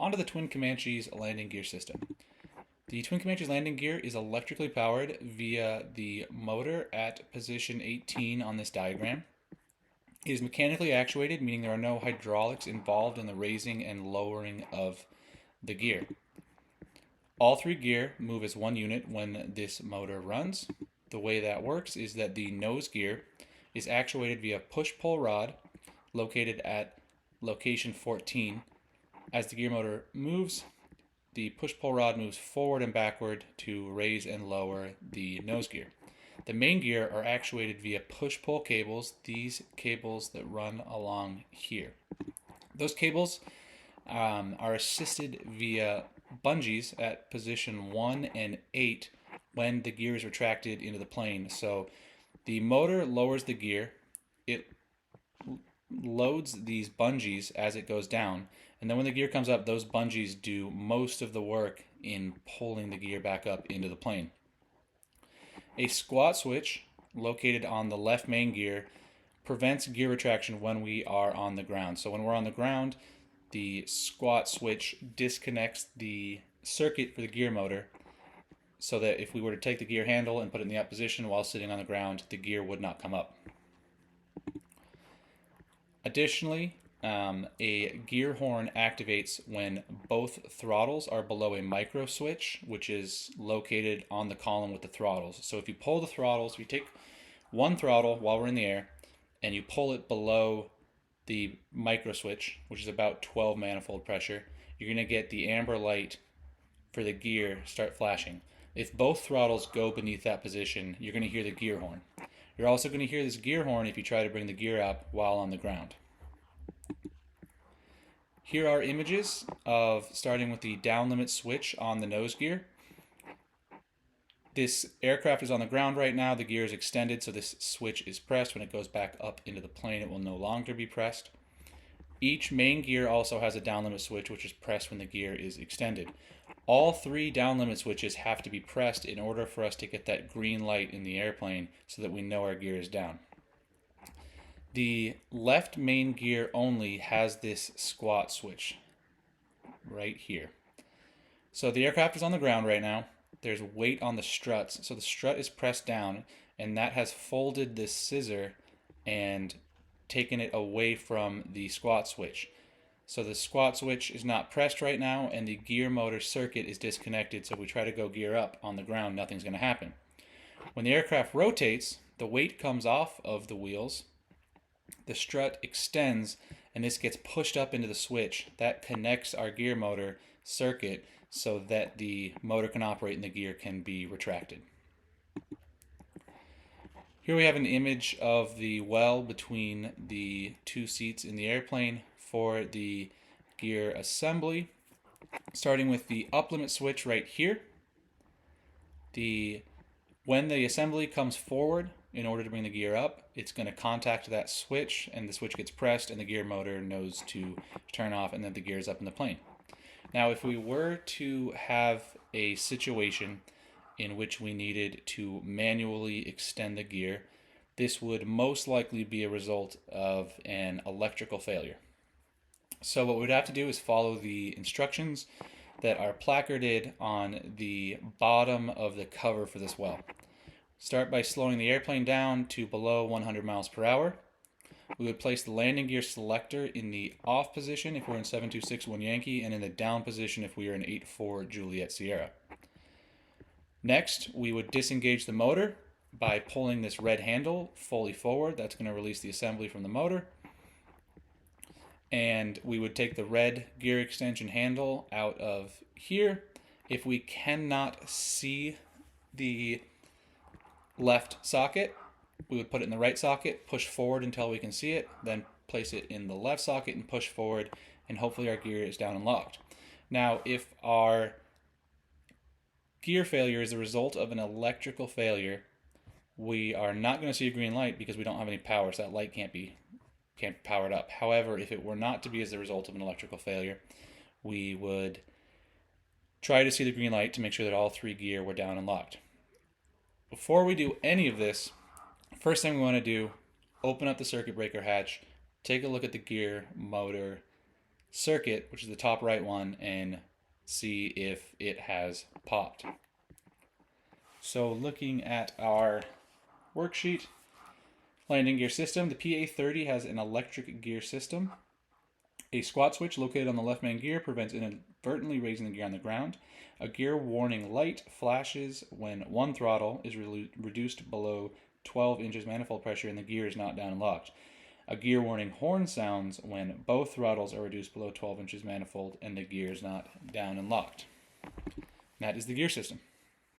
onto the Twin Comanche's landing gear system. The Twin Comanche's landing gear is electrically powered via the motor at position 18 on this diagram. It is mechanically actuated, meaning there are no hydraulics involved in the raising and lowering of the gear. All three gear move as one unit when this motor runs. The way that works is that the nose gear is actuated via push-pull rod located at location 14. As the gear motor moves, the push-pull rod moves forward and backward to raise and lower the nose gear. The main gear are actuated via push-pull cables, these cables that run along here. Those cables are assisted via bungees at position 1 and 8 when the gear is retracted into the plane. So the motor lowers the gear, it loads these bungees as it goes down, and then when the gear comes up, those bungees do most of the work in pulling the gear back up into the plane. A squat switch located on the left main gear prevents gear retraction when we are on the ground. So when we're on the ground, the squat switch disconnects the circuit for the gear motor so that if we were to take the gear handle and put it in the up position while sitting on the ground, the gear would not come up. Additionally, a gear horn activates when both throttles are below a micro switch, which is located on the column with the throttles. So if you pull the throttles, if you take one throttle while we're in the air and you pull it below the micro switch, which is about 12 manifold pressure, you're going to get the amber light for the gear start flashing. If both throttles go beneath that position, you're going to hear the gear horn. You're also going to hear this gear horn if you try to bring the gear up while on the ground. Here are images of starting with the down limit switch on the nose gear. This aircraft is on the ground right now. The gear is extended, so this switch is pressed. When it goes back up into the plane, it will no longer be pressed. Each main gear also has a down limit switch, which is pressed when the gear is extended. All three down limit switches have to be pressed in order for us to get that green light in the airplane so that we know our gear is down. The left main gear only has this squat switch right here. So the aircraft is on the ground right now. There's weight on the struts, so the strut is pressed down, and that has folded this scissor and taken it away from the squat switch. So the squat switch is not pressed right now, and the gear motor circuit is disconnected, so if we try to go gear up on the ground, nothing's going to happen. When the aircraft rotates, the weight comes off of the wheels, the strut extends, and this gets pushed up into the switch. That connects our gear motor circuit so that the motor can operate and the gear can be retracted. Here we have an image of the well between the two seats in the airplane for the gear assembly. Starting with the up limit switch right here. When the assembly comes forward in order to bring the gear up, it's going to contact that switch, and the switch gets pressed and the gear motor knows to turn off, and then the gear is up in the plane. Now, if we were to have a situation in which we needed to manually extend the gear, this would most likely be a result of an electrical failure. So what we'd have to do is follow the instructions that are placarded on the bottom of the cover for this well. Start by slowing the airplane down to below 100 miles per hour. We would place the landing gear selector in the off position if we're in 7261 Yankee, and in the down position if we are in 84 Juliet Sierra. Next, we would disengage the motor by pulling this red handle fully forward. That's going to release the assembly from the motor. And we would take the red gear extension handle out of here. If we cannot see the left socket, we would put it in the right socket, push forward until we can see it, then place it in the left socket and push forward, and hopefully our gear is down and locked. Now, if our gear failure is a result of an electrical failure, we are not going to see a green light because we don't have any power, so that light can't be powered up. However, if it were not to be as a result of an electrical failure, we would try to see the green light to make sure that all three gear were down and locked. Before we do any of this, first thing we want to do, open up the circuit breaker hatch, take a look at the gear motor circuit, which is the top right one, and see if it has popped. So looking at our worksheet, landing gear system, the PA30 has an electric gear system. A squat switch located on the left main gear prevents inadvertently raising the gear on the ground. A gear warning light flashes when one throttle is reduced below 12 inches manifold pressure and the gear is not down and locked. A gear warning horn sounds when both throttles are reduced below 12 inches manifold and the gear is not down and locked. That is the gear system.